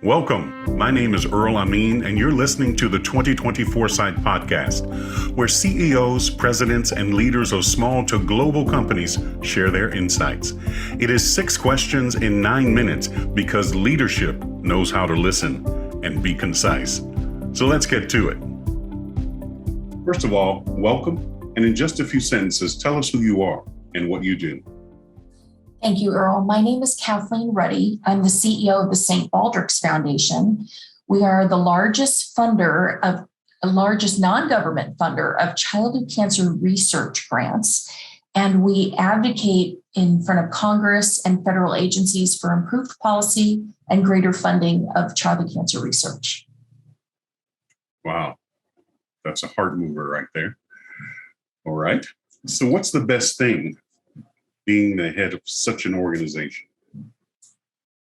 Welcome. My name is Earl Amin, and you're listening to the 2020 Foresight Podcast, where CEOs, presidents, and leaders of small to global companies share their insights. It is 6 questions in 9 minutes because leadership knows how to listen and be concise. So let's get to it. First of all, welcome. And in just a few sentences, tell us who you are and what you do. Thank you, Earl. My name is Kathleen Ruddy. I'm the CEO of the St. Baldrick Foundation. We are the largest non-government funder of childhood cancer research grants, and we advocate in front of Congress and federal agencies for improved policy and greater funding of childhood cancer research. Wow, that's a heart mover right there. All right. So what's the best thing being the head of such an organization?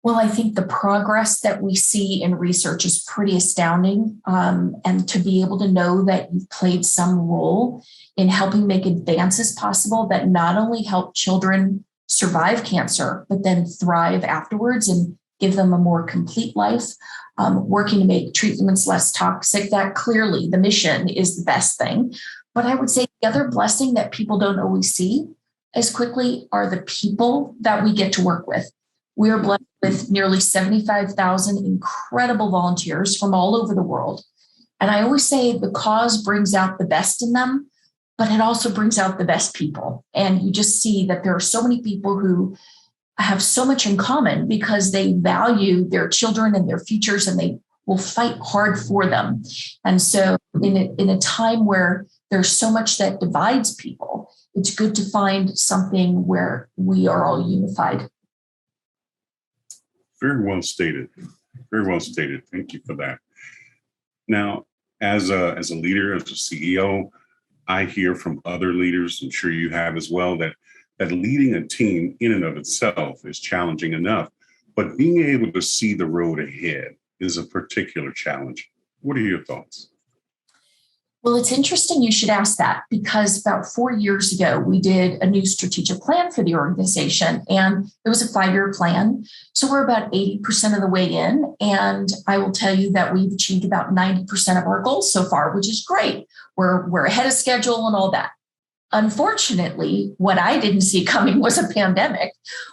Well, I think the progress that we see in research is pretty astounding. And to be able to know that you've played some role in helping make advances possible that not only help children survive cancer, but then thrive afterwards and give them a more complete life, working to make treatments less toxic, that clearly the mission is the best thing. But I would say the other blessing that people don't always see as quickly are the people that we get to work with. We are blessed with nearly 75,000 incredible volunteers from all over the world. And I always say the cause brings out the best in them, but it also brings out the best people. And you just see that there are so many people who have so much in common because they value their children and their futures, and they will fight hard for them. And so in a time where there's so much that divides people, it's good to find something where we are all unified. Very well stated. Very well stated. Thank you for that. Now, as a leader, as a CEO, I hear from other leaders, I'm sure you have as well, that leading a team in and of itself is challenging enough, but being able to see the road ahead is a particular challenge. What are your thoughts? Well, it's interesting you should ask that, because about 4 years ago, we did a new strategic plan for the organization, and it was a 5-year plan. So we're about 80% of the way in. And I will tell you that we've achieved about 90% of our goals so far, which is great. We're ahead of schedule and all that. Unfortunately, what I didn't see coming was a pandemic,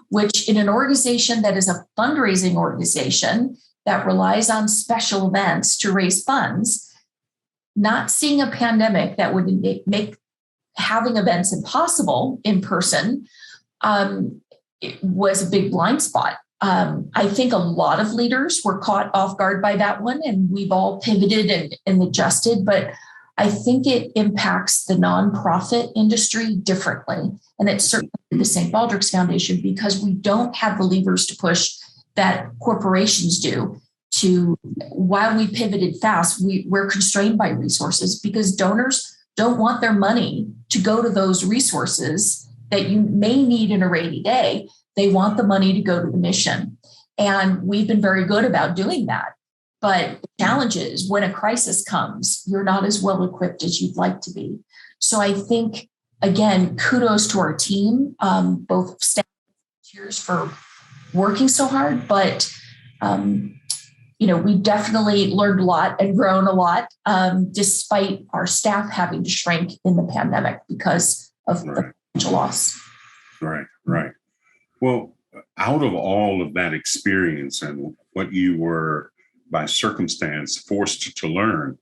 which in an organization that is a fundraising organization that relies on special events to raise funds, not seeing a pandemic that would make having events impossible in person it was a big blind spot. I think a lot of leaders were caught off guard by that one, and we've all pivoted and adjusted, but I think it impacts the nonprofit industry differently. And it's certainly the St. Baldrick's Foundation, because we don't have the levers to push that corporations do. While we pivoted fast, we're constrained by resources because donors don't want their money to go to those resources that you may need in a rainy day. They want the money to go to the mission. And we've been very good about doing that. But the challenge is when a crisis comes, you're not as well equipped as you'd like to be. So I think, again, kudos to our team, both staff and volunteers for working so hard, but we definitely learned a lot and grown a lot, despite our staff having to shrink in the pandemic because of the financial loss. Right. Well, out of all of that experience and what you were by circumstance forced to learn,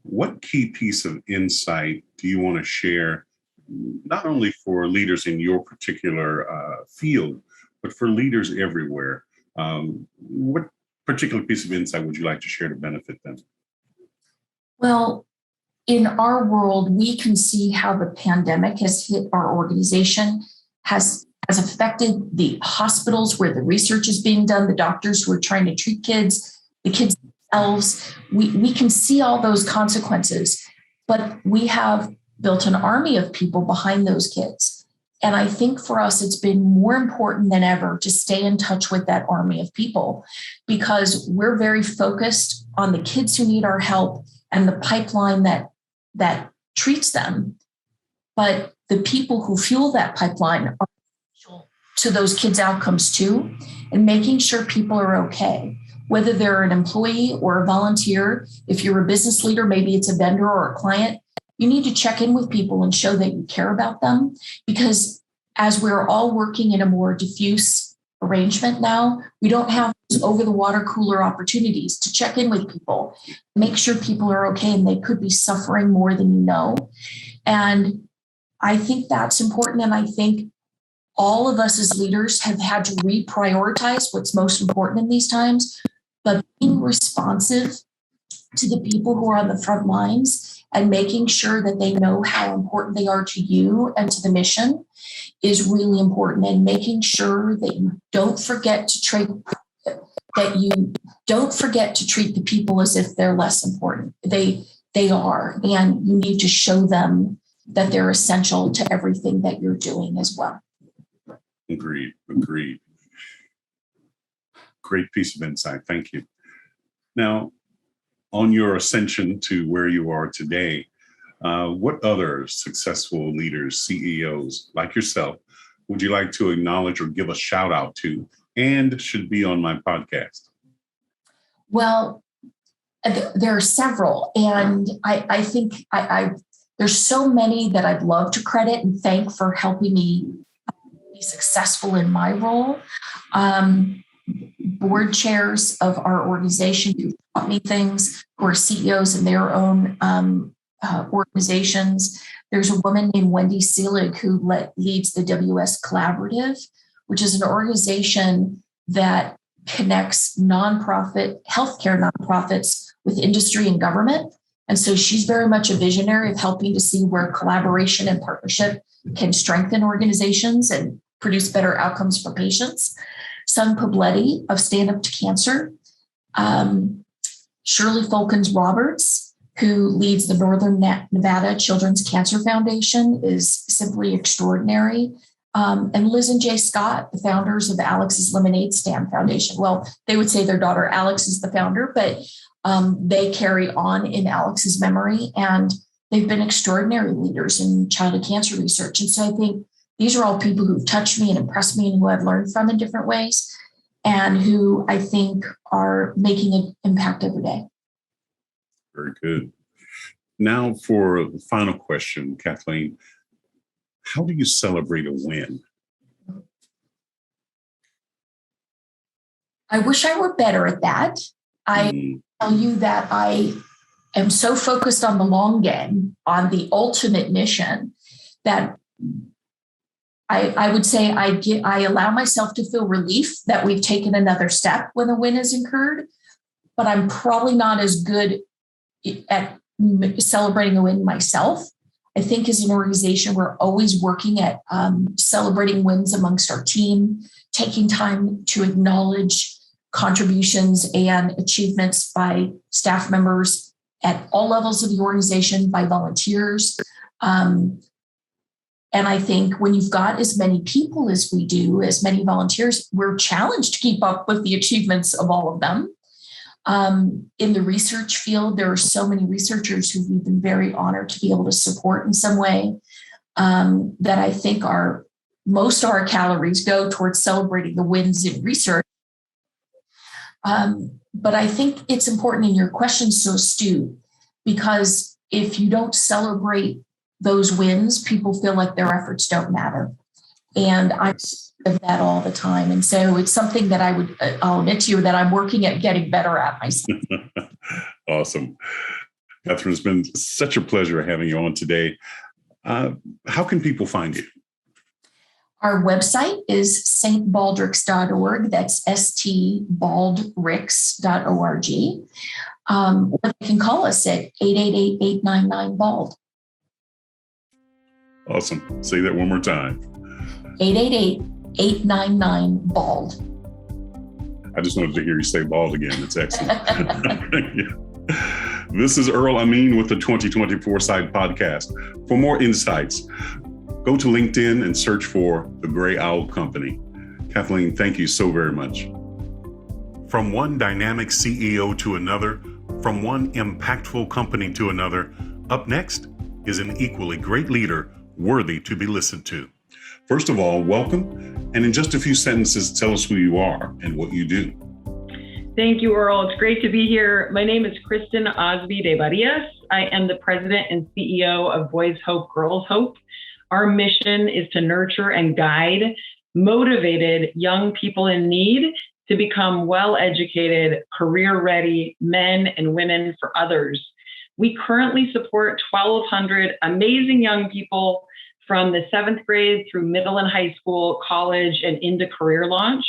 what key piece of insight do you want to share, not only for leaders in your particular field, but for leaders everywhere? What particular piece of insight would you like to share to benefit them? Well, in our world, we can see how the pandemic has hit our organization, has affected the hospitals where the research is being done, the doctors who are trying to treat kids, the kids themselves. We can see all those consequences, but we have built an army of people behind those kids. And I think for us, it's been more important than ever to stay in touch with that army of people, because we're very focused on the kids who need our help and the pipeline that treats them. But the people who fuel that pipeline are essential to those kids' outcomes too, and making sure people are okay. whether they're an employee or a volunteer. If you're a business leader, maybe it's a vendor or a client, you need to check in with people and show that you care about them, because as we're all working in a more diffuse arrangement now, we don't have those over the water cooler opportunities to check in with people, make sure people are okay, and they could be suffering more than you know. And I think that's important. And I think all of us as leaders have had to reprioritize what's most important in these times, but being responsive to the people who are on the front lines and making sure that they know how important they are to you and to the mission is really important. And making sure that you don't forget to treat the people as if they're less important. They are, and you need to show them that they're essential to everything that you're doing as well. Agreed. Great piece of insight. Thank you. Now, on your ascension to where you are today, what other successful leaders, CEOs like yourself, would you like to acknowledge or give a shout out to and should be on my podcast? Well, there are several, and I think there's so many that I'd love to credit and thank for helping me be successful in my role. Board chairs of our organization who taught me things, who are CEOs in their own organizations. There's a woman named Wendy Seelig who leads the WS Collaborative, which is an organization that connects healthcare nonprofits with industry and government. And so she's very much a visionary of helping to see where collaboration and partnership can strengthen organizations and produce better outcomes for patients. Sun Pobletti of Stand Up to Cancer. Shirley Folkens Roberts, who leads the Northern Nevada Children's Cancer Foundation, is simply extraordinary. And Liz and Jay Scott, the founders of Alex's Lemonade Stand Foundation. Well, they would say their daughter Alex is the founder, but they carry on in Alex's memory, and they've been extraordinary leaders in childhood cancer research. And so I think these are all people who've touched me and impressed me and who I've learned from in different ways, and who I think are making an impact every day. Very good. Now for the final question, Kathleen, how do you celebrate a win? I wish I were better at that. I tell you that I am so focused on the long game, on the ultimate mission, that I would say I allow myself to feel relief that we've taken another step when a win is incurred, but I'm probably not as good at celebrating a win myself. I think as an organization, we're always working at celebrating wins amongst our team, taking time to acknowledge contributions and achievements by staff members at all levels of the organization, by volunteers. And I think when you've got as many people as we do, as many volunteers, we're challenged to keep up with the achievements of all of them. In the research field, there are so many researchers who we've been very honored to be able to support in some way, that I think most of our calories go towards celebrating the wins in research. But I think it's important, in your question so astute, because if you don't celebrate those wins, people feel like their efforts don't matter. And I of that all the time. And so it's something that I'll admit to you that I'm working at getting better at myself. Awesome. Catherine, it's been such a pleasure having you on today. How can people find you? Our website is stbaldricks.org. That's stbaldricks.org. Or you can call us at 888-899-BALD. Awesome. Say that one more time. 888-899-BALD. I just wanted to hear you say bald again. It's excellent. Yeah. This is Earl Amin with the 2024 Side Podcast. For more insights, go to LinkedIn and search for The Gray Owl Company. Kathleen, thank you so very much. From one dynamic CEO to another, from one impactful company to another, up next is an equally great leader worthy to be listened to. First of all, welcome. And in just a few sentences, tell us who you are and what you do. Thank you, Earl. It's great to be here. My name is Kristin Ostby de Barillas. I am the president and CEO of Boys Hope, Girls Hope. Our mission is to nurture and guide motivated young people in need to become well-educated, career-ready men and women for others. We currently support 1,200 amazing young people from the 7th grade through middle and high school, college, and into career launch.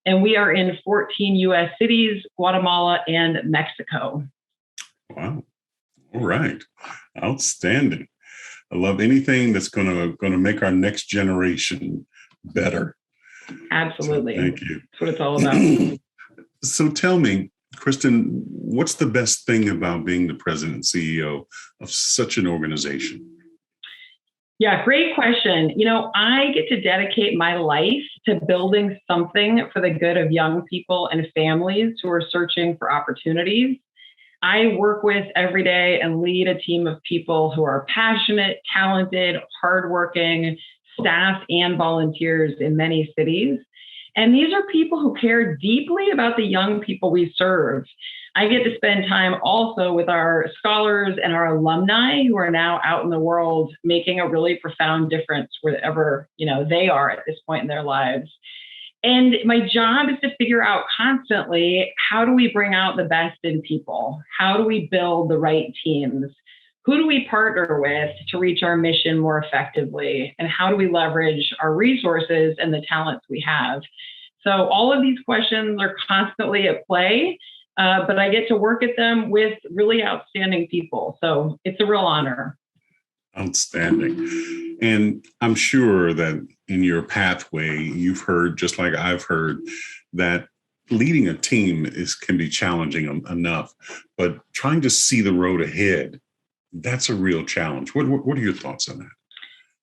And we are in 14 U.S. cities, Guatemala, and Mexico. Wow. All right. Outstanding. I love anything that's going to make our next generation better. Absolutely. So thank you. That's what it's all about. So tell me, Kristen, what's the best thing about being the president and CEO of such an organization? Yeah, great question. I get to dedicate my life to building something for the good of young people and families who are searching for opportunities. I work with every day and lead a team of people who are passionate, talented, hardworking, staff and volunteers in many cities. And these are people who care deeply about the young people we serve. I get to spend time also with our scholars and our alumni who are now out in the world making a really profound difference wherever they are at this point in their lives. And my job is to figure out constantly, how do we bring out the best in people? How do we build the right teams? Who do we partner with to reach our mission more effectively? And how do we leverage our resources and the talents we have? So all of these questions are constantly at play, but I get to work at them with really outstanding people. So it's a real honor. Outstanding. And I'm sure that in your pathway, you've heard, just like I've heard, that leading a team can be challenging enough, but trying to see the road ahead, that's a real challenge. What are your thoughts on that?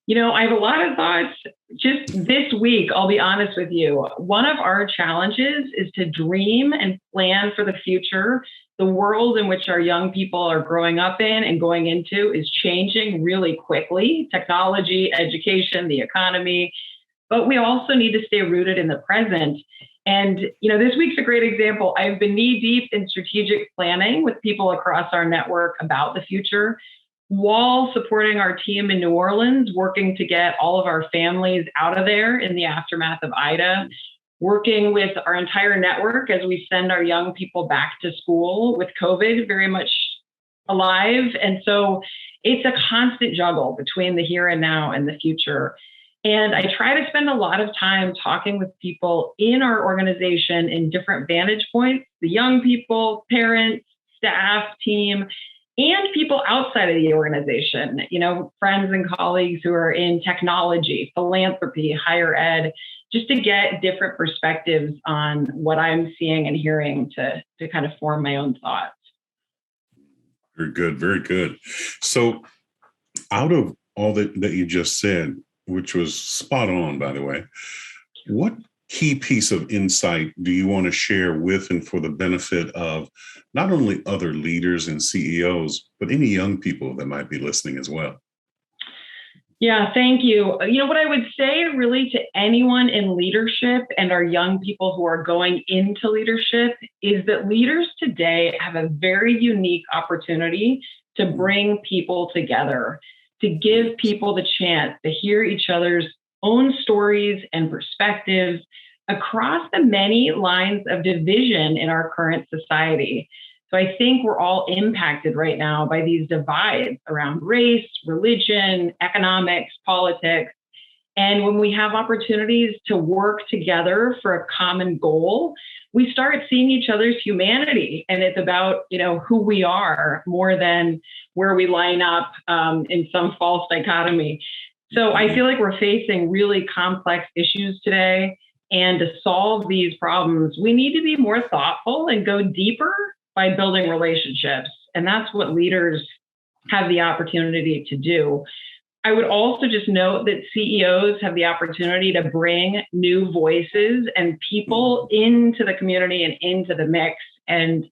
I have a lot of thoughts. Just this week, I'll be honest with you, one of our challenges is to dream and plan for the future. The world in which our young people are growing up in and going into is changing really quickly. Technology, education, the economy, but we also need to stay rooted in the present. And, this week's a great example. I've been knee deep in strategic planning with people across our network about the future, while supporting our team in New Orleans, working to get all of our families out of there in the aftermath of Ida, working with our entire network as we send our young people back to school with COVID very much alive. And so it's a constant juggle between the here and now and the future. And I try to spend a lot of time talking with people in our organization in different vantage points, the young people, parents, staff, team, and people outside of the organization, friends and colleagues who are in technology, philanthropy, higher ed, just to get different perspectives on what I'm seeing and hearing to kind of form my own thoughts. Very good, very good. So out of all that you just said, which was spot on, by the way, what key piece of insight do you want to share with and for the benefit of not only other leaders and CEOs, but any young people that might be listening as well? Yeah, thank you. What I would say really to anyone in leadership and our young people who are going into leadership is that leaders today have a very unique opportunity to bring people together, to give people the chance to hear each other's own stories and perspectives across the many lines of division in our current society. So I think we're all impacted right now by these divides around race, religion, economics, politics. And when we have opportunities to work together for a common goal, we start seeing each other's humanity. And it's about, who we are more than where we line up in some false dichotomy. So I feel like we're facing really complex issues today. And to solve these problems, we need to be more thoughtful and go deeper by building relationships. And that's what leaders have the opportunity to do. I would also just note that CEOs have the opportunity to bring new voices and people into the community and into the mix. And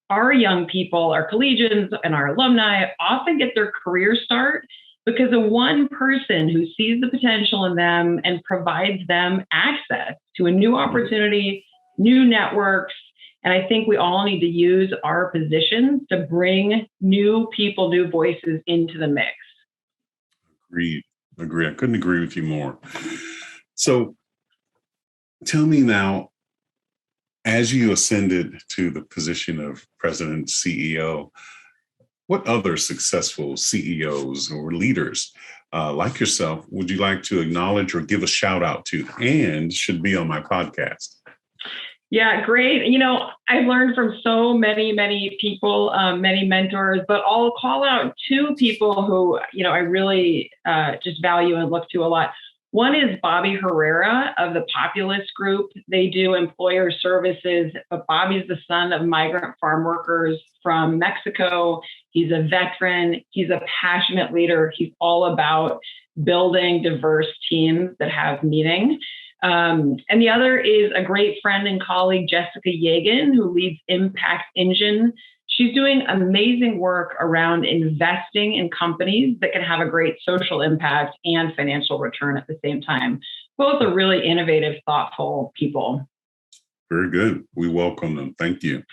our young people, our collegians and our alumni often get their career start because of one person who sees the potential in them and provides them access to a new opportunity, new networks, And I think we all need to use our positions to bring new people, new voices into the mix. Agreed. I couldn't agree with you more. So tell me now, as you ascended to the position of president, CEO, what other successful CEOs or leaders like yourself would you like to acknowledge or give a shout out to and should be on my podcast? Yeah, great. I've learned from so many people, many mentors, but I'll call out two people who, I really just value and look to a lot. One is Bobby Herrera of the Populist Group. They do employer services, but Bobby's the son of migrant farm workers from Mexico. He's a veteran. He's a passionate leader. He's all about building diverse teams that have meaning. And the other is a great friend and colleague, Jessica Yegan, who leads Impact Engine. She's doing amazing work around investing in companies that can have a great social impact and financial return at the same time. Both are really innovative, thoughtful people. Very good. We welcome them. Thank you.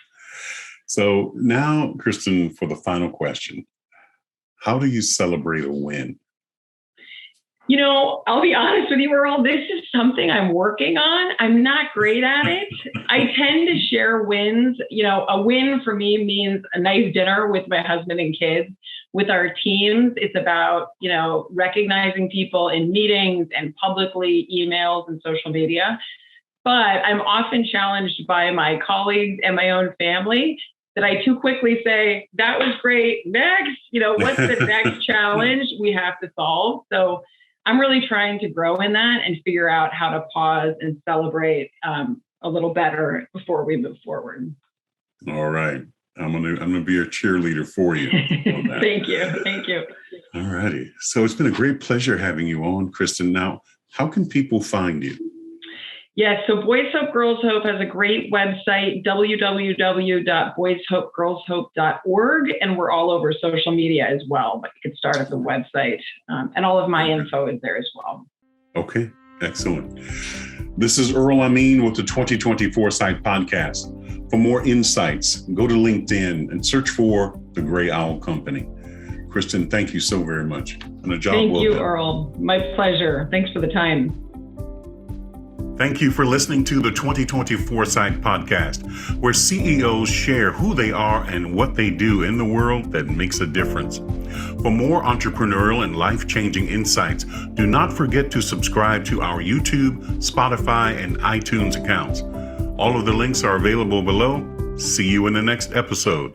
So now, Kristen, for the final question, how do you celebrate a win? I'll be honest with you, Earl, this is something I'm working on. I'm not great at it. I tend to share wins. A win for me means a nice dinner with my husband and kids. With our teams, it's about, recognizing people in meetings and publicly, emails and social media. But I'm often challenged by my colleagues and my own family that I too quickly say, that was great. Next, what's the next challenge we have to solve? So I'm really trying to grow in that and figure out how to pause and celebrate a little better before we move forward. All right. I'm gonna be a cheerleader for you. Thank you. All righty. So it's been a great pleasure having you on, Kristen. Now, how can people find you? Yes, so Boys Hope Girls Hope has a great website, www.boyshopegirlshope.org, and we're all over social media as well, but you can start at the website, and all of my info is there as well. Okay, excellent. This is Earl Amin with the 2024 Sight Podcast. For more insights, go to LinkedIn and search for The Gray Owl Company. Kristen, thank you so very much. And a job well done. Thank you, Earl. My pleasure. Thanks for the time. Thank you for listening to the 2024 Sight Podcast, where CEOs share who they are and what they do in the world that makes a difference. For more entrepreneurial and life-changing insights, do not forget to subscribe to our YouTube, Spotify, and iTunes accounts. All of the links are available below. See you in the next episode.